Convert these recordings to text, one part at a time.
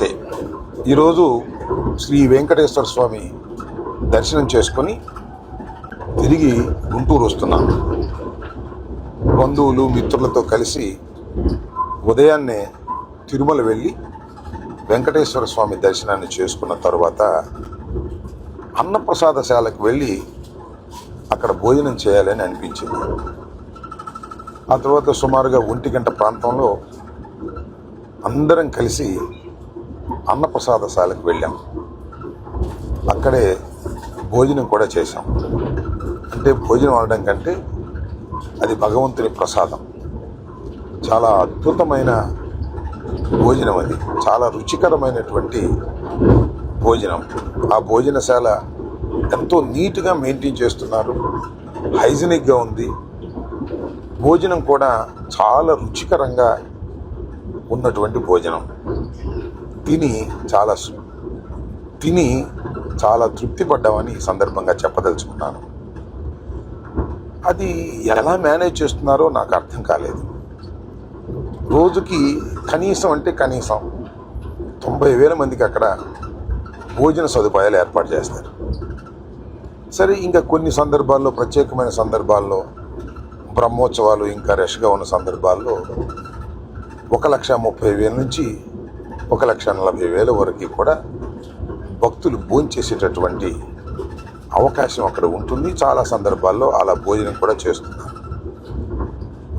నమస్తే. ఈరోజు శ్రీ వెంకటేశ్వర స్వామి దర్శనం చేసుకొని తిరిగి గుంటూరు వస్తున్నాను. బంధువులు మిత్రులతో కలిసి ఉదయాన్నే తిరుమల వెళ్ళి వెంకటేశ్వర స్వామి దర్శనాన్ని చేసుకున్న తర్వాత అన్నప్రసాదశాలకు వెళ్ళి అక్కడ భోజనం చేయాలని అనిపించింది. ఆ తర్వాత సుమారుగా 1 గంట ప్రాంతంలో అందరం కలిసి అన్నప్రసాదశాలకు వెళ్ళాం. అక్కడే భోజనం కూడా చేశాం. అంటే భోజనం అనడం కంటే అది భగవంతుని ప్రసాదం. చాలా అద్భుతమైన భోజనం, అది చాలా రుచికరమైనటువంటి భోజనం. ఆ భోజనశాల ఎంతో నీట్గా మెయింటైన్ చేస్తున్నారు, హైజీనిక్గా ఉంది. భోజనం కూడా చాలా రుచికరంగా ఉన్నటువంటి భోజనం. తిని చాలా తృప్తి పడ్డామని ఈ సందర్భంగా చెప్పదలుచుకున్నాను. అది ఎలా మేనేజ్ చేస్తున్నారో నాకు అర్థం కాలేదు. రోజుకి కనీసం 90,000 మందికి అక్కడ భోజన సదుపాయాలు ఏర్పాటు చేస్తారు. సరే, ఇంకా కొన్ని సందర్భాల్లో, ప్రత్యేకమైన సందర్భాల్లో, బ్రహ్మోత్సవాలు ఇంకా రష్గా ఉన్న సందర్భాల్లో 1,30,000 నుంచి 1,40,000 వరకు కూడా భక్తులు భోంచేసేటటువంటి అవకాశం అక్కడ ఉంటుంది. చాలా సందర్భాల్లో అలా భోజనం కూడా చేస్తున్నారు.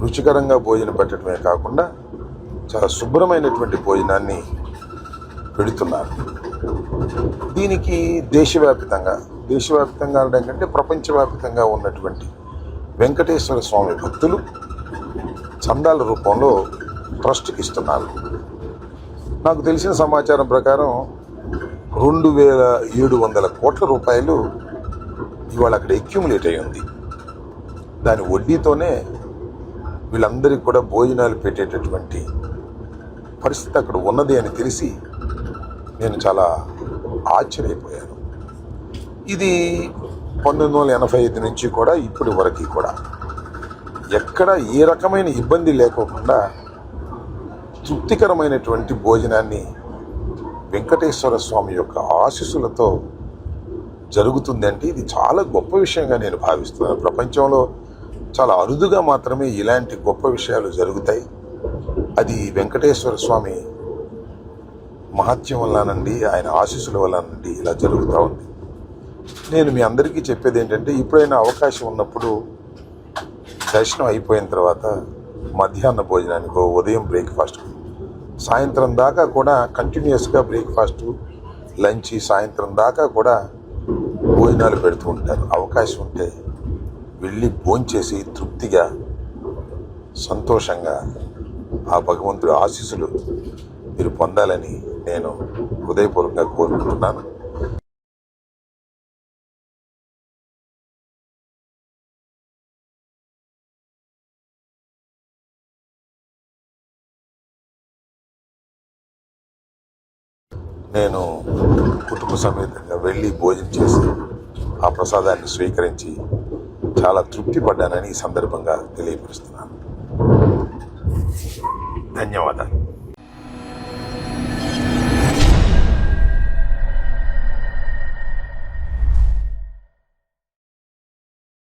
రుచికరంగా భోజనం పెట్టడమే కాకుండా చాలా శుభ్రమైనటువంటి భోజనాన్ని పెడుతున్నారు. దీనికి దేశవ్యాప్తంగా అనడం కంటే ప్రపంచవ్యాప్తంగా ఉన్నటువంటి వెంకటేశ్వర స్వామి భక్తులు చందాల రూపంలో ట్రస్ట్కి ఇస్తున్నారు. నాకు తెలిసిన సమాచారం ప్రకారం 2,700 కోట్ల రూపాయలు ఇవాళ అక్కడ అక్యుములేట్ అయి ఉంది. దాని వడ్డీతోనే వీళ్ళందరికీ కూడా భోజనాలు పెట్టేటటువంటి పరిస్థితి అక్కడ ఉన్నది అని తెలిసి నేను చాలా ఆశ్చర్యపోయాను. ఇది 1985 నుంచి కూడా ఇప్పటి వరకు కూడా ఎక్కడ ఏ రకమైన ఇబ్బంది లేకోకుండా తృప్తికరమైనటువంటి భోజనాన్ని వెంకటేశ్వర స్వామి యొక్క ఆశీస్సులతో జరుగుతుందంటే ఇది చాలా గొప్ప విషయంగా నేను భావిస్తున్నాను. ప్రపంచంలో చాలా అరుదుగా మాత్రమే ఇలాంటి గొప్ప విషయాలు జరుగుతాయి. అది వెంకటేశ్వర స్వామి మహత్యం వల్లనండి, ఆయన ఆశీస్సుల వల్లనండి ఇలా జరుగుతూ ఉంది. నేను మీ అందరికీ చెప్పేది ఏంటంటే, ఇప్పుడైనా అవకాశం ఉన్నప్పుడు దర్శనం అయిపోయిన తర్వాత మధ్యాహ్న భోజనానికో, ఉదయం బ్రేక్ఫాస్ట్, సాయంత్రం దాకా కూడా కంటిన్యూస్గా బ్రేక్ఫాస్టు, లంచ్, సాయంత్రం దాకా కూడా భోజనాలు పెడుతూ ఉంటారు. అవకాశం ఉంటే వెళ్ళి భోంచేసి తృప్తిగా, సంతోషంగా ఆ భగవంతుడి ఆశీస్సులు మీరు పొందాలని నేను హృదయపూర్వకంగా కోరుకుంటున్నాను. నేను కుటుంబ సమేతంగా వెళ్ళి భోజనం చేసి ఆ ప్రసాదాన్ని స్వీకరించి చాలా తృప్తి పడ్డానని ఈ సందర్భంగా తెలియపరుస్తున్నాను. ధన్యవాదాలు.